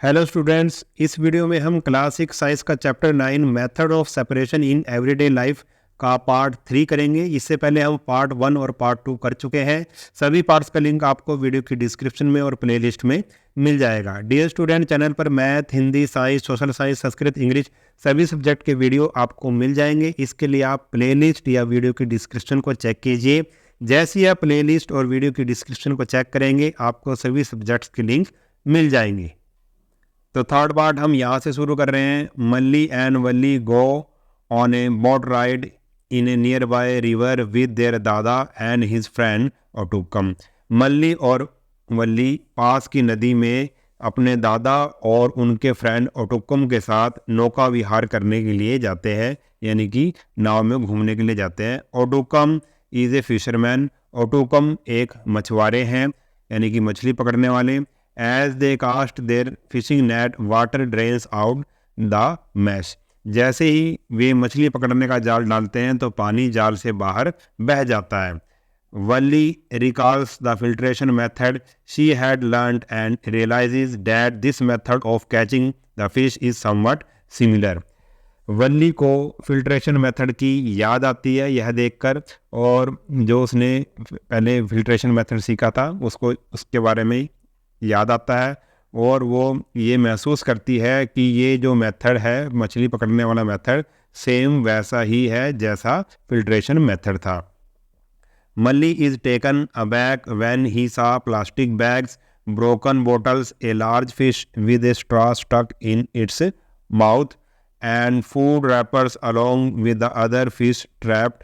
Hello students, इस video में हम क्लास 6 साइंस का chapter 9 method of separation in everyday life का पार्ट 3 करेंगे। इससे पहले हम पार्ट 1 और पार्ट 2 कर चुके हैं। सभी पार्ट्स का लिंक आपको वीडियो की डिस्क्रिप्शन में और प्लेलिस्ट में मिल जाएगा। डियर स्टूडेंट, चैनल पर math, Hindi, science, social science, Sanskrit, English सभी सब्जेक्ट के वीडियो आपको मिल जाएंगे। इसके लिए आप प्लेलिस्ट या वीडियो की डिस्क्रिप्शन को चेक कीजिए। जैसे ही आप प्लेलिस्ट और वीडियो की डिस्क्रिप्शन को चेक करेंगे, आपको सभी सब्जेक्ट्स के लिंक मिल जाएंगे। तो थर्ड पार्ट हम यहाँ से शुरू कर रहे हैं। Malli and Valli go on a boat ride in a nearby river with their dada and his friend Ottukam. Malli और वल्ली पास की नदी में अपने दादा और उनके फ्रेंड ओटुकम के साथ नौका विहार करने के लिए जाते हैं, यानी कि नाव में घूमने के लिए जाते हैं। ओटुकम इज़ ए फिशरमैन। ओटुकम एक मछुआरे हैं, यानी कि मछली पकड़ने वाले। As they cast their fishing net, water drains out the mesh. जैसे ही वे मछली पकड़ने का जाल डालते हैं तो पानी जाल से बाहर बह जाता है। Wally recalls the filtration method she had learned and realizes that this method of catching the fish is somewhat similar. वल्ली को फिल्ट्रेशन मेथड की याद आती है यह देखकर, और जो उसने पहले फिल्ट्रेशन मेथड सीखा था उसको उसके बारे में याद आता है, और वो ये महसूस करती है कि ये जो मेथड है मछली पकड़ने वाला मेथड सेम वैसा ही है जैसा फिल्ट्रेशन मेथड था। Malli is taken aback when he saw plastic bags, broken bottles, a large fish with a straw stuck in its mouth and food wrappers along with the other fish trapped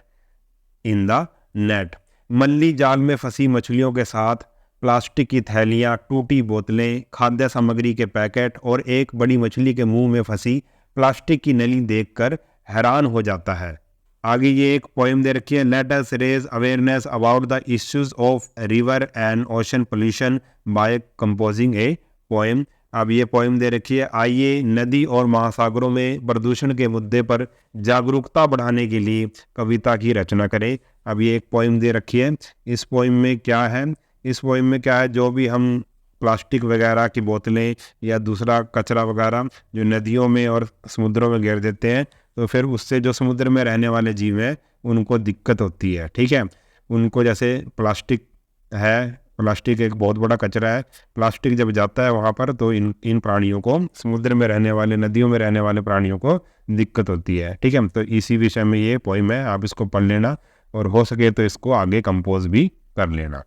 in the net. Malli जाल में फंसी मछलियों के साथ plastic की थैलियाँ, टूटी बोतलें, खाद्य सामग्री के पैकेट और एक बड़ी मछली के मुंह में फंसी प्लास्टिक की नली देखकर हैरान हो जाता है। आगे ये एक पोएम दे रखी है, let us raise awareness about the issues of river and ocean pollution by composing a poem. अब ये पोएम दे रखी है, आइए नदी और महासागरों में प्रदूषण के मुद्दे पर जागरूकता बढ़ाने के लिए कविता की रचना करें। अब ये एक पोएम दे रखी है। इस पोएम में क्या है? इस पोएम में क्या है, जो भी हम प्लास्टिक वगैरह की बोतलें या दूसरा कचरा वगैरह जो नदियों में और समुद्रों में गिर देते हैं, तो फिर उससे जो समुद्र में रहने वाले जीव हैं उनको दिक्कत होती है। ठीक है, उनको जैसे प्लास्टिक है, प्लास्टिक एक बहुत बड़ा कचरा है। प्लास्टिक जब जाता है वहाँ पर तो इन प्राणियों को, समुद्र में रहने वाले, नदियों में रहने वाले प्राणियों को दिक्कत होती है। ठीक है, तो इसी विषय में ये पोएम है, आप इसको पढ़ लेना और हो सके तो इसको आगे कंपोज भी कर लेना।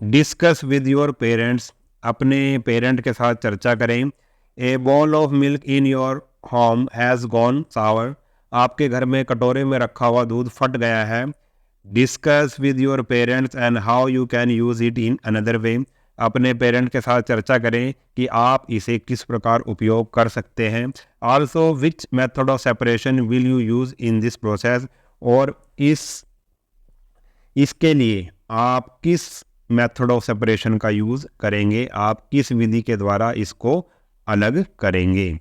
डिस्कस विद योर पेरेंट्स, अपने पेरेंट के साथ चर्चा करें। A bowl of milk in your home has gone sour, आपके घर में कटोरे में रखा हुआ दूध फट गया है। Discuss with your parents and how you can use it in another way, अपने पेरेंट के साथ चर्चा करें कि आप इसे किस प्रकार उपयोग कर सकते हैं। Also which method of separation will you use in this process, और इसके लिए आप किस मेथड ऑफ सेपरेशन का यूज़ करेंगे, आप किस विधि के द्वारा इसको अलग करेंगे।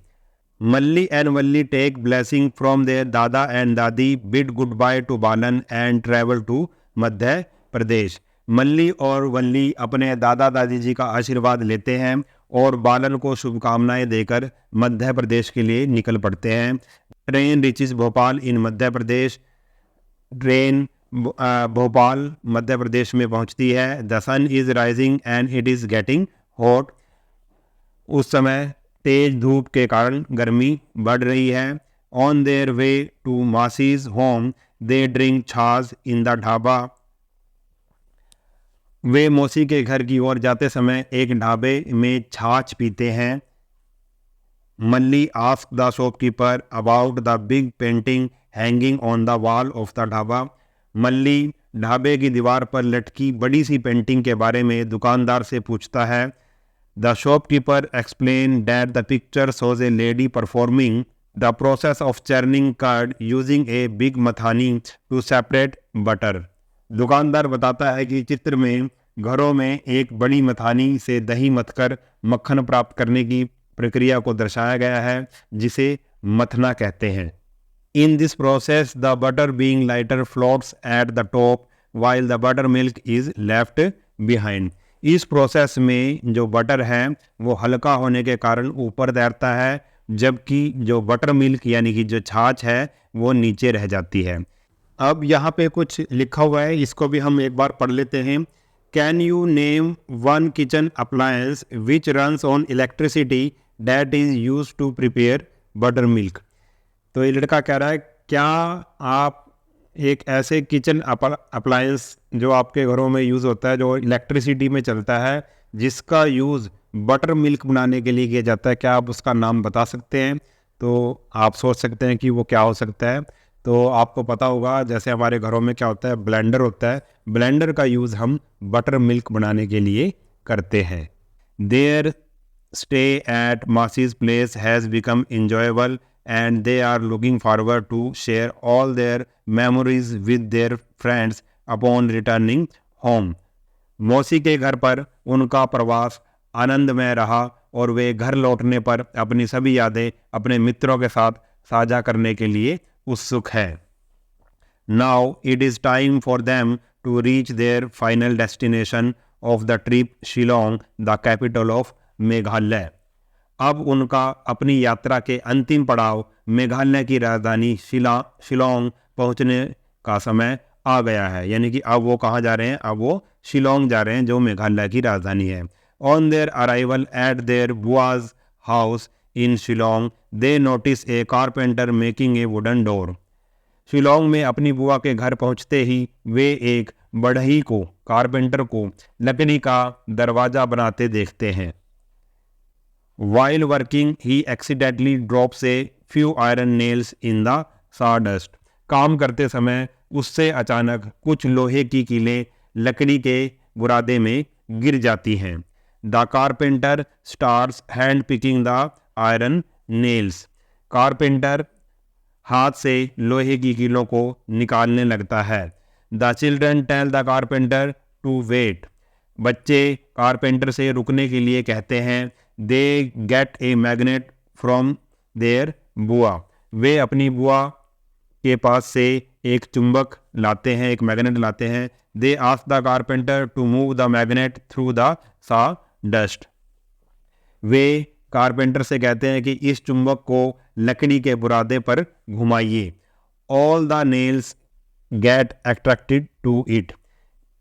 Malli and Valli take blessing from their dada and dadi, bid goodbye to Balan and travel to Madhya Pradesh. Malli और वल्ली अपने दादा दादी जी का आशीर्वाद लेते हैं और बालन को शुभकामनाएं देकर मध्य प्रदेश के लिए निकल पड़ते हैं। Train reaches Bhopal in Madhya Pradesh, train Bhopal Madhya Pradesh में पहुंचती है। The sun is rising and it is getting hot, उस समय तेज धूप के कारण गर्मी बढ़ रही है। On their way to Masi's home they drink chhaachh in the dhaba, वे मौसी के घर की ओर जाते समय एक ढाबे में छाछ पीते हैं। Malli ask the shopkeeper about the big painting hanging on the wall of the dhaba, Malli ढाबे की दीवार पर लटकी बड़ी सी पेंटिंग के बारे में दुकानदार से पूछता है। The shopkeeper explain that the picture shows a lady performing the process of churning curd using a big mathani to separate butter, दुकानदार बताता है कि चित्र में घरों में एक बड़ी मथानी से दही मथकर मक्खन प्राप्त करने की प्रक्रिया को दर्शाया गया है, जिसे मथना कहते हैं। In this process, the butter being lighter floats at the top while the buttermilk is left behind. इस प्रोसेस में जो बटर है वो हल्का होने के कारण ऊपर तैरता है, जबकि जो बटर मिल्क यानी कि जो छाछ है वो नीचे रह जाती है। अब यहाँ पे कुछ लिखा हुआ है, इसको भी हम एक बार पढ़ लेते हैं। Can you name one kitchen appliance which runs on electricity that is use to prepare buttermilk. तो ये लड़का कह रहा है, क्या आप एक ऐसे किचन अप्लायंस जो आपके घरों में यूज़ होता है, जो इलेक्ट्रिसिटी में चलता है, जिसका यूज़ बटर मिल्क बनाने के लिए किया जाता है, क्या आप उसका नाम बता सकते हैं? तो आप सोच सकते हैं कि वो क्या हो सकता है। तो आपको पता होगा, जैसे हमारे घरों में क्या होता है, ब्लेंडर होता है। ब्लेंडर का यूज़ हम बटर मिल्क बनाने के लिए करते हैं। Their stay at Masi's place has become enjoyable and they are looking forward to share all their memories with their friends upon returning home। मौसी के घर पर उनका प्रवास आनंदमय रहा और वे घर लौटने पर अपनी सभी यादें अपने मित्रों के साथ साझा करने के लिए उत्सुक है। Now it is time for them to reach their final destination of the trip, Shillong, the capital of Meghalaya. अब उनका अपनी यात्रा के अंतिम पड़ाव मेघालय की राजधानी शिलोंग पहुंचने का समय आ गया है। यानी कि अब वो कहाँ जा रहे हैं? अब वो शिलोंग जा रहे हैं, जो मेघालय की राजधानी है। On their arrival at their bua's house in Shillong they notice a carpenter making a wooden door. Shillong में अपनी बुआ के घर पहुंचते ही वे एक बढ़ई को, कारपेंटर को, लकड़ी का दरवाजा बनाते देखते हैं। While working, he accidentally drops a few iron nails in the sawdust। काम करते समय उससे अचानक कुछ लोहे की कीलें लकड़ी के बुरादे में गिर जाती हैं। The carpenter starts hand picking the iron nails। Carpenter हाथ से लोहे की कीलों को निकालने लगता है। The children tell the carpenter to wait। बच्चे कारपेंटर से रुकने के लिए कहते हैं। They get a magnet from their बुआ। वे अपनी बुआ के पास से एक चुंबक लाते हैं, एक मैग्नेट लाते हैं। They ask the carpenter to move the magnet through the sawdust। Way carpenter से कहते हैं कि इस चुंबक को लकड़ी के बुरादे पर घुमाइए। All the nails get attracted to it।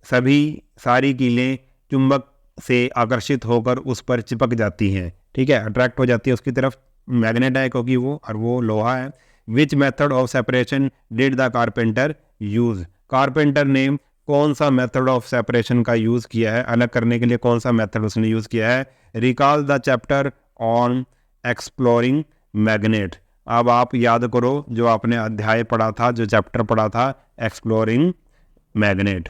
सारी कीलें चुंबक से आकर्षित होकर उस पर चिपक जाती हैं। ठीक है, अट्रैक्ट हो जाती है उसकी तरफ। मैग्नेट है क्योंकि वो लोहा है। विच method of separation did the carpenter use. Carpenter ने कौन सा मेथड ऑफ सेपरेशन का यूज़ किया है, अलग करने के लिए कौन सा मेथड उसने यूज़ किया है। Recall the chapter on exploring magnet. अब आप याद करो जो आपने अध्याय पढ़ा था, जो चैप्टर पढ़ा था, exploring magnet.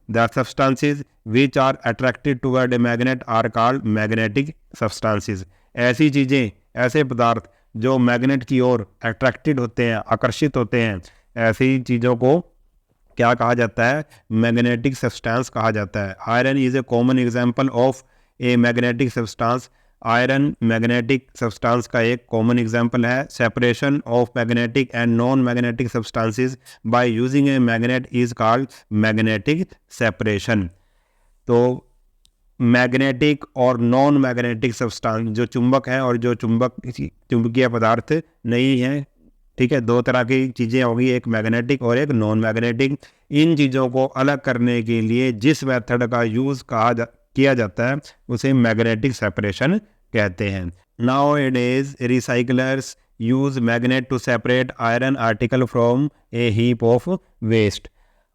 The substances which are attracted toward a magnet are called magnetic substances। ऐसी चीज़ें, ऐसे पदार्थ जो मैग्नेट की ओर अट्रैक्टेड होते हैं, आकर्षित होते हैं, ऐसी चीज़ों को क्या कहा जाता है? मैग्नेटिक सब्सटेंस कहा जाता है। Iron is a common example of a magnetic substance. Iron magnetic substance का एक कॉमन एग्जाम्पल है। Separation of magnetic and non magnetic substances by using a magnet is called magnetic separation. तो magnetic और non magnetic substance, जो चुंबक है और जो चुंबकीय पदार्थ नहीं है, ठीक है, दो तरह की चीज़ें होगी, एक मैग्नेटिक और एक नॉन मैग्नेटिक। इन चीज़ों को अलग करने के लिए जिस मेथड का यूज़ किया जाता है उसे मैग्नेटिक सेपरेशन कहते हैं। Now it is recyclers use magnet to separate iron article from a heap of waste.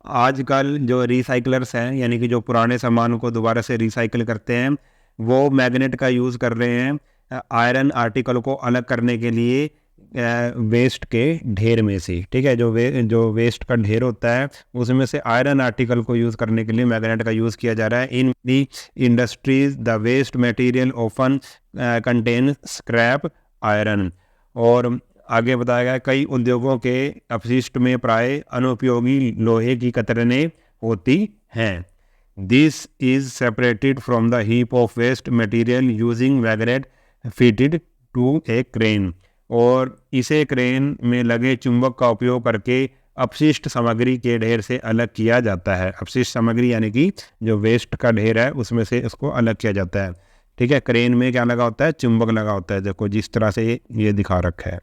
आजकल जो रिसाइकलर्स हैं, यानी कि जो पुराने सामान को दोबारा से रिसाइकिल करते हैं, वो मैग्नेट का यूज़ कर रहे हैं आयरन आर्टिकल को अलग करने के लिए वेस्ट के ढेर में से। ठीक है, जो वेस्ट का ढेर होता है उसमें से आयरन आर्टिकल को यूज़ करने के लिए मैग्नेट का यूज़ किया जा रहा है। In the industries the waste material often contain scrap iron. और आगे बताया गया, कई उद्योगों के अपशिष्ट में प्राय अनुपयोगी लोहे की कतरनें होती हैं। This is separated from the heap of waste material using magnet fitted to a crane. और इसे क्रेन में लगे चुंबक का उपयोग करके अपशिष्ट सामग्री के ढेर से अलग किया जाता है। अपशिष्ट सामग्री यानी कि जो वेस्ट का ढेर है उसमें से इसको अलग किया जाता है। ठीक है, क्रेन में क्या लगा होता है, चुंबक लगा होता है, देखो जिस तरह से ये दिखा रखा है।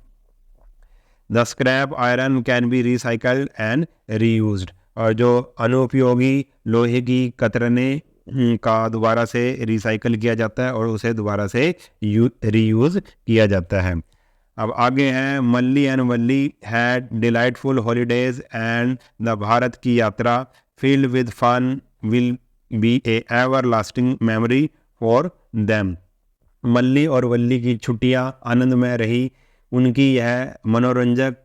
The scrap iron can be recycled and reused, और जो अनुपयोगी लोहे की कतरने का दोबारा से रिसाइकल किया जाता है और उसे दोबारा से रीयूज किया जाता है। अब आगे हैं, Malli and Valli had delightful holidays and the Bharat की यात्रा filled with fun will be a everlasting memory for them. Malli और वल्ली की छुट्टियां आनंदमय रही, उनकी यह मनोरंजक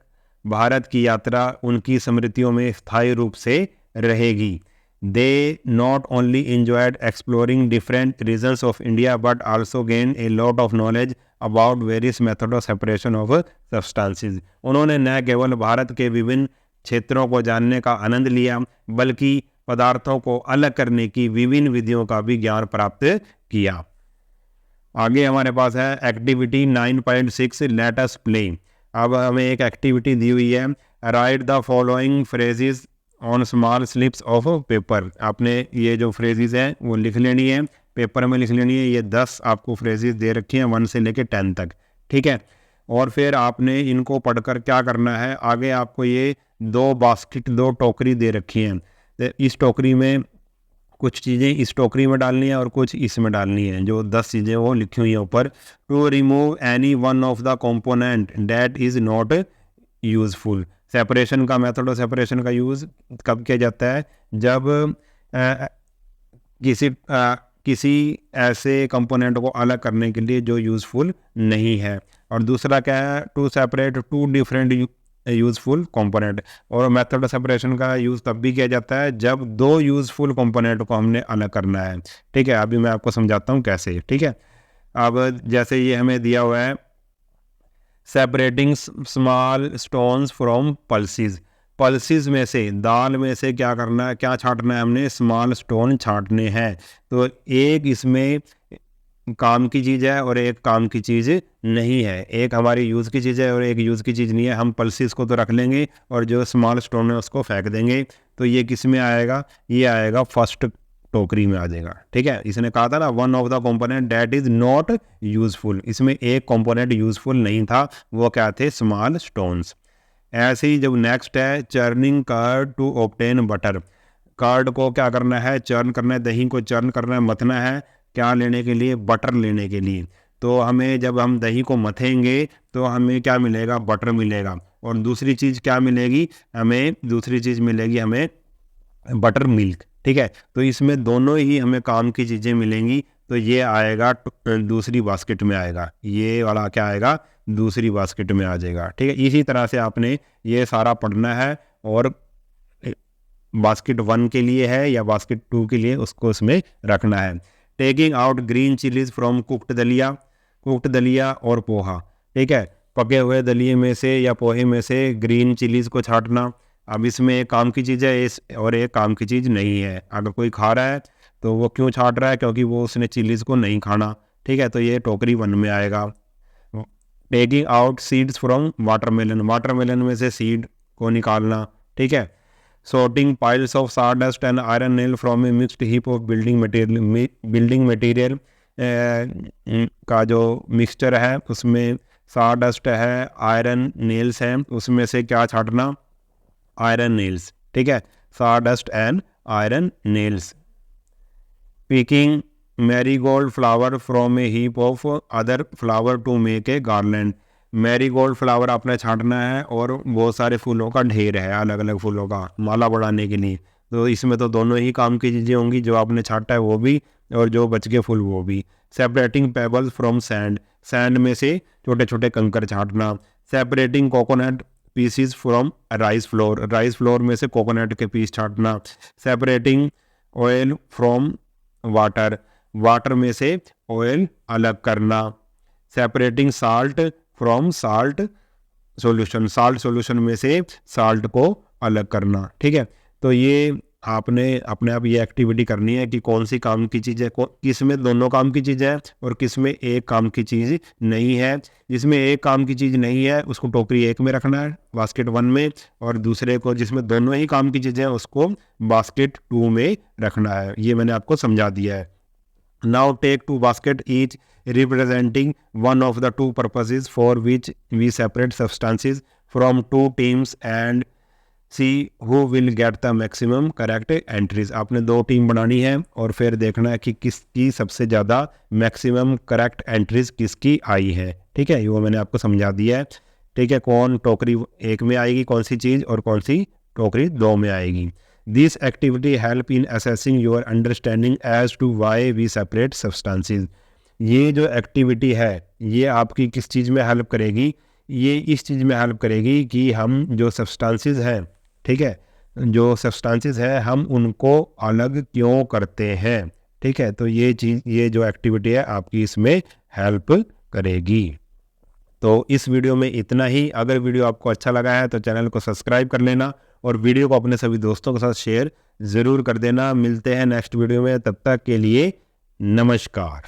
भारत की यात्रा उनकी स्मृतियों में स्थायी रूप से रहेगी। They not only enjoyed exploring different regions of India but also gained a lot of knowledge about various methods of separation of substances। उन्होंने न केवल भारत के विभिन्न क्षेत्रों को जानने का आनंद लिया बल्कि पदार्थों को अलग करने की विभिन्न विधियों का भी ज्ञान प्राप्त किया। आगे हमारे पास है एक्टिविटी 9.6 लेट अस प्ले। अब हमें एक एक्टिविटी दी हुई है, right the following phrases on small slips of paper. आपने ये जो फ्रेजेस हैं वो लिख लेनी है, पेपर में लिख लेनी है। ये 10 आपको फ्रेजेस दे रखी हैं 1 से लेकर 10 तक, ठीक है। और फिर आपने इनको पढ़कर क्या करना है, आगे आपको ये 2 बास्केट 2 टोकरी दे रखी हैं, तो इस टोकरी में कुछ चीज़ें इस टोकरी में डालनी है और कुछ इसमें डालनी है। जो 10 चीज़ें वो लिखी हुई हैं ऊपर। To remove any one of the component that is not useful. Separation का मेथड ऑफ सेपरेशन का यूज़ कब किया जाता है, जब किसी ऐसे कंपोनेंट को अलग करने के लिए जो यूज़फुल नहीं है। और दूसरा क्या है, to separate 2 different useful component. और मेथड ऑफ सेपरेशन का यूज़ तब भी किया जाता है जब 2 यूज़फुल कंपोनेंट को हमने अलग करना है, ठीक है। अभी मैं आपको समझाता हूँ कैसे, ठीक है। अब जैसे ये हमें दिया हुआ है, separating small stones from pulses. Pulses में से, दाल में से क्या करना है, क्या छांटना है हमने, स्मॉल स्टोन छांटने हैं। तो एक इसमें काम की चीज़ है और एक काम की चीज़ नहीं है, एक हमारी यूज़ की चीज़ है और एक यूज़ की चीज़ नहीं है। हम पल्सेस को तो रख लेंगे और जो स्मॉल स्टोन है उसको फेंक देंगे। तो ये किस में आएगा, ये आएगा फर्स्ट टोकरी में आ जाएगा, ठीक है। इसने कहा था ना, one of the component that is not useful, इसमें एक कंपोनेंट यूज़फुल नहीं था, वो क्या थे, स्मॉल स्टोन्स। ऐसे ही जब नेक्स्ट है, churning curd to obtain butter. Curd को क्या करना है, चर्न करना है, दही को चर्न करना है, मथना है, क्या लेने के लिए, बटर लेने के लिए। तो हमें जब हम दही को मथेंगे तो हमें क्या मिलेगा, बटर मिलेगा। और दूसरी चीज़ क्या मिलेगी हमें, दूसरी चीज़ मिलेगी हमें बटर मिल्क, ठीक है। तो इसमें दोनों ही हमें काम की चीज़ें मिलेंगी। तो ये आएगा दूसरी बास्केट में आएगा, ये वाला क्या आएगा, दूसरी बास्केट में आ जाएगा, ठीक है। इसी तरह से आपने ये सारा पढ़ना है और बास्केट 1 के लिए है या बास्केट 2 के लिए उसको उसमें रखना है। Taking out green chillies from cooked दलिया, कुक्ड दलिया और पोहा, ठीक है। पके हुए दलिए में से या पोहे में से ग्रीन चिलीज़ को छांटना। अब इसमें एक काम की चीज़ है इस और एक काम की चीज़ नहीं है। अगर कोई खा रहा है तो वो क्यों छांट रहा है, क्योंकि वो उसने चिलीज़ को नहीं खाना, ठीक है। तो ये टोकरी 1 में आएगा। Taking out seeds from watermelon, watermelon में से सीड को निकालना, ठीक है। sorting piles of sawdust and iron nail from a mixed heap of building material का जो मिक्सचर है उसमें sawdust है, आयरन नेल्स हैं, उसमें से क्या छांटना, आयरन नेल्स, ठीक है। sawdust and iron nails। picking marigold flower from a heap of other flower to make a garland। Marigold flower आपने छांटना है और बहुत सारे फूलों का ढेर है, अलग अलग फूलों का माला बढ़ाने के लिए। तो इसमें तो दोनों ही काम की चीज़ें होंगी, जो आपने छांटा है वो भी और जो बच गए फूल वो भी। Separating pebbles from sand, sand में से छोटे छोटे कंकर छांटना। Separating coconut pieces from rice flour, rice flour में से कोकोनट के पीस छांटना। Separating oil from water, water में से ऑयल अलग करना। Separating salt from salt solution, salt solution में से साल्ट को अलग करना, ठीक है। तो ये आपने अपने आप ये एक्टिविटी करनी है कि कौन सी काम की चीज़ है, किस में दोनों काम की चीज़ है और किस में एक काम की चीज़ नहीं है। जिसमें एक काम की चीज़ नहीं है उसको टोकरी 1 में रखना है, बास्केट 1 में, और दूसरे को जिसमें दोनों ही काम की चीज़ें हैं उसको बास्केट 2 में रखना है। ये मैंने आपको समझा दिया है। Now take two baskets each representing one of the two purposes for which we separate substances from two teams and see who will get the maximum correct entries। आपने 2 टीम बनानी है और फिर देखना है कि किसकी सबसे ज़्यादा मैक्सिमम करेक्ट एंट्रीज किसकी आई है। ठीक है, वो मैंने आपको समझा दिया है। ठीक है, कौन टोकरी 1 में आएगी कौन सी चीज़ और कौन सी टोकरी 2 में आएगी। This activity help in assessing your understanding as to why we separate substances। ये जो एक्टिविटी है ये आपकी किस चीज़ में हेल्प करेगी, ये इस चीज़ में हेल्प करेगी कि हम जो सब्सटेंसेस हैं, ठीक है, जो सब्सटेंसेस है हम उनको अलग क्यों करते हैं। ठीक है, तो ये चीज़, ये जो एक्टिविटी है आपकी इसमें हेल्प करेगी। तो इस वीडियो में इतना ही। अगर वीडियो आपको अच्छा लगा है तो चैनल को सब्सक्राइब कर लेना और वीडियो को अपने सभी दोस्तों के साथ शेयर ज़रूर कर देना। मिलते हैं नेक्स्ट वीडियो में, तब तक के लिए नमस्कार।